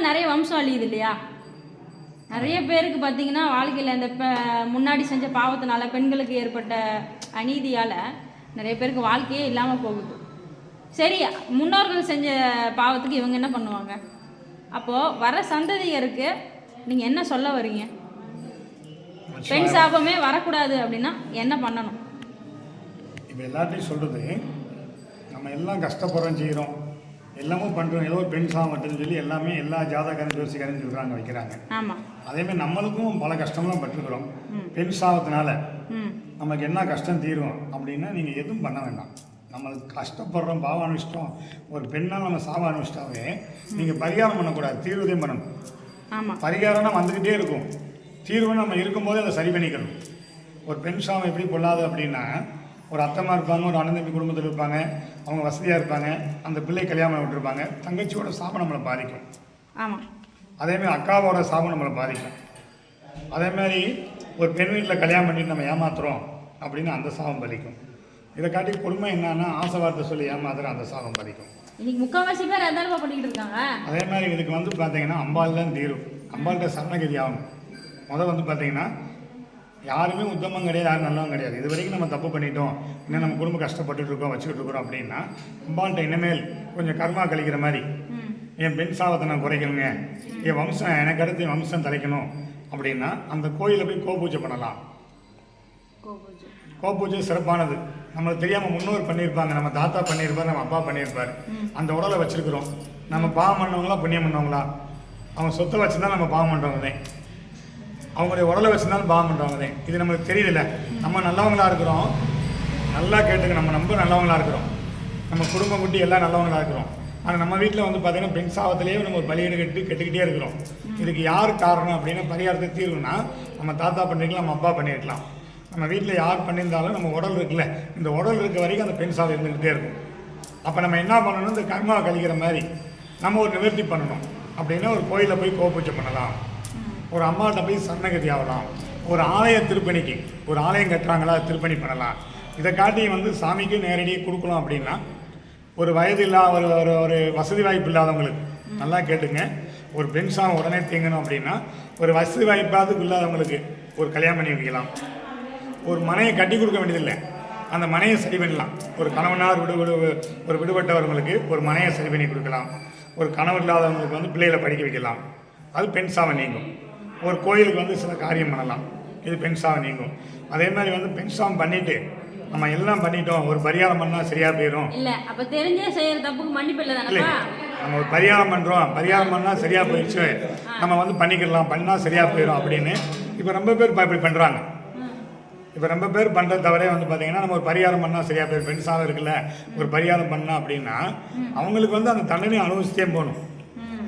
நிறைய வம்சம் அழியுது இல்லையா? நிறைய பேருக்கு பார்த்தீங்கன்னா வாழ்க்கையில் இந்த முன்னாடி செஞ்ச பாவத்தினால பெண்களுக்கு ஏற்பட்ட அநீதியால் நிறைய பேருக்கு வாழ்க்கையே இல்லாமல் போகுது. சரி, முன்னோர்கள் செஞ்ச பாவத்துக்கு இவங்க என்ன பண்ணுவாங்க? அப்போது வர சந்ததியருக்கு நீங்கள் என்ன சொல்ல வரீங்க? பெண் சாபமே வரக்கூடாது அப்படின்னா என்ன பண்ணணும்? இப்போ எல்லாத்தையும் சொல்கிறது, நம்ம எல்லாம் கஷ்டப்படுறோம், செய்கிறோம், எல்லாமும் பண்ணுறோம், ஏதோ ஒரு பெண் சாபம் மட்டும்னு சொல்லி எல்லாமே எல்லா ஜாதகரும் ஜோசிக்காரன்னு சொல்கிறாங்க, வைக்கிறாங்க. ஆமாம். அதேமாதிரி நம்மளுக்கும் பல கஷ்டம்லாம் பட்டுருக்குறோம். பெண் சாபத்தினால நமக்கு என்ன கஷ்டம் தீரும் அப்படின்னா நீங்கள் எதுவும் பண்ண வேண்டாம். நம்மளுக்கு கஷ்டப்படுறோம், பாவம் அனுஷ்டம், ஒரு பெண்ணால் நம்ம சாபம் அனுஷ்டாவே நீங்கள் பரிகாரம் பண்ணக்கூடாது, தீர்வுதையும் பண்ணணும். ஆமாம். பரிகாரம்னா வந்துக்கிட்டே இருக்கும், தீர்வு நம்ம இருக்கும்போதே அதை சரி பண்ணிக்கணும். ஒரு பெண் சாபம் எப்படி பொல்லாது அப்படின்னா, ஒரு அத்தம்மா இருப்பாங்க, ஒரு அண்ணன் தம்பி குடும்பத்தில் இருப்பாங்க, அவங்க வசதியாக இருப்பாங்க, அந்த பிள்ளை கல்யாணம் விட்டுருப்பாங்க, தங்கச்சியோட சாபம் நம்மளை பாதிக்கும். ஆமாம். அதேமாதிரி அக்காவோட சாபம் நம்மளை பாதிக்கும். அதேமாதிரி ஒரு பெண் வீட்டில் கல்யாணம் பண்ணிட்டு நம்ம ஏமாத்துறோம் அப்படின்னு அந்த சாபம் பலிக்கும். இதை காட்டி கொடுமை என்னன்னா, ஆசை வார்த்தை சொல்லி ஏமாத்துற அந்த சாபம் பலிக்கும். இன்னைக்கு முக்கால்வாசி பேர் அதான் பண்ணிக்கிட்டு இருக்காங்க. அதே மாதிரி இதுக்கு வந்து பார்த்தீங்கன்னா அம்பாள் தான் தீரும். அம்பாள்கிட்ட சரணகதி ஆகணும். வந்து பார்த்தீங்கன்னா யாருமே உத்தமம் கிடையாது, யாரும் நல்லவங்க கிடையாது. இது வரைக்கும் நம்ம தப்பு பண்ணிட்டோம், இன்னும் நம்ம குடும்பம் கஷ்டப்பட்டுட்டு இருக்கோம், வச்சுக்கிட்டு இருக்கிறோம் அப்படின்னா அம்பாள்கிட்ட இனிமேல் கொஞ்சம் கர்மா கழிக்கிற மாதிரி, என் பெண் சாபத்தை நான் குறைக்கணுங்க, என் வம்சம் எனக்கு அடுத்து என் வம்சம் தலைக்கணும் அப்படின்னா அந்த கோயிலில் போய் கோபூஜை பண்ணலாம். கோபூஜை சிறப்பானது. நம்மளுக்கு தெரியாமல் முன்னோர் பண்ணியிருப்பாங்க, நம்ம தாத்தா பண்ணியிருப்பார், நம்ம அப்பா பண்ணியிருப்பார். அந்த உடலை வச்சுருக்கிறோம். நம்ம பாவம் பண்ணவங்களா புண்ணியம் பண்ணவங்களா? அவங்க சொத்தை வச்சுருந்தா நம்ம பாவம் பண்ணுறவங்க, அவங்களுடைய உடலை வச்சுருந்தாலும் பாவம் பண்ணுறவங்க. இது நமக்கு தெரியுதில்ல. நம்ம நல்லவங்களாக இருக்கிறோம், நல்லா கேட்டுக்க, நம்ம ரொம்ப நல்லவங்களாக இருக்கிறோம், நம்ம குடும்பம் குட்டி எல்லாம் நல்லவங்களாக இருக்கிறோம். ஆனால் நம்ம வீட்டில் வந்து பார்த்திங்கன்னா பெண் சாபத்திலேயே நம்ம ஒரு பலியீடு கெட்டுக்கிட்டே இருக்கிறோம். இதுக்கு யார் காரணம் அப்படின்னா, பரிகாரத்தை தீர்வுனா நம்ம தாத்தா பண்ணியிருக்கலாம், நம்ம அப்பா பண்ணியிருக்கலாம். நம்ம வீட்டில் யார் பண்ணியிருந்தாலும் நம்ம உடல் இருக்குல்ல, இந்த உடல் இருக்க வரைக்கும் அந்த பெண் சாபம் இருந்துக்கிட்டே இருக்கும். அப்போ நம்ம என்ன பண்ணணும், இந்த கர்மாவை கழிக்கிற மாதிரி நம்ம ஒரு நிவர்த்தி பண்ணணும். அப்படின்னா ஒரு கோயிலில் போய் கோபூஜை பண்ணலாம், ஒரு அம்மாட்ட போய் சரணகதி ஆகலாம், ஒரு ஆலய திருப்பணிக்கு, ஒரு ஆலயம் கட்டுறாங்களா திருப்பணி பண்ணலாம். இதை காட்டி வந்து சாமிக்கு நேரடியாக கொடுக்கலாம். அப்படின்னா ஒரு வயது இல்லாத ஒரு வசதி வாய்ப்பு இல்லாதவங்களுக்கு, நல்லா கேட்டுங்க, ஒரு பெண் சாபம் உடனே தீங்கணும் அப்படின்னா ஒரு வசதி வாய்ப்பாவது இல்லாதவங்களுக்கு ஒரு கல்யாணம் பண்ணி வைக்கலாம். ஒரு மனையை கட்டி கொடுக்க வேண்டியதில்லை, அந்த மனையை சரி பண்ணலாம். ஒரு கணவனார் ஒரு விடுபட்டவர்களுக்கு ஒரு மனையை சரி பண்ணி கொடுக்கலாம். ஒரு கணவர் இல்லாதவங்களுக்கு வந்து பிள்ளைகளை படிக்க வைக்கலாம், அது பெண் சாபம் நீங்கும். ஒரு கோயிலுக்கு வந்து சில காரியம் பண்ணலாம், இது பெண் சாபம் நீங்கும். அதே மாதிரி வந்து பெண் சாபம் பண்ணிவிட்டு நம்ம எல்லாம் பண்ணிட்டோம், ஒரு பரிகாரம் பண்ணால் சரியாக போயிடும். இல்லை, அப்போ தெரிஞ்சே செய்கிற தப்புக்கு மன்னிப்பு இல்லை தானே? நம்ம ஒரு பரிகாரம் பண்ணுறோம், பரிகாரம் பண்ணால் சரியாக போயிடுச்சு, நம்ம வந்து பண்ணிக்கலாம், பண்ணால் சரியாக போயிடும் அப்படின்னு இப்போ ரொம்ப பேர் இப்படி பண்ணுறாங்க. இப்போ ரொம்ப பேர் பண்ணுறது தவிர வந்து பார்த்தீங்கன்னா, நம்ம ஒரு பரிகாரம் பண்ணால் சரியாக போயிடும், பெண் சாபம் இருக்குல்ல, ஒரு பரிகாரம் பண்ணால் அப்படின்னா அவங்களுக்கு வந்து அந்த தண்டனை அனுபவிச்சுட்டே போகணும்.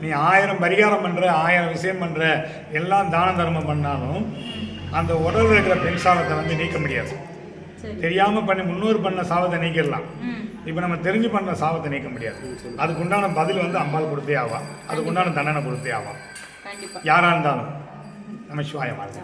நீ 1000 பரிகாரம் பண்ணுற, 1000 விஷயம் பண்ணுற, எல்லாம் தான தர்மம் பண்ணாலும் அந்த உடலில் இருக்கிற பெண் சாபத்தை வந்து நீக்க முடியாது. தெரியாமல் பண்ணி முன்னோர் பண்ண சாபத்தை நீக்கிடலாம், இப்போ நம்ம தெரிஞ்சு பண்ண சாபத்தை நீக்க முடியாது. அதுக்குண்டான பதில் வந்து அம்பாள் கொடுத்தே ஆவா, அதுக்குண்டான தண்டனை கொடுத்தே ஆவா, யாராக இருந்தாலும். நம்ம சிவாய வாழ்க்கை.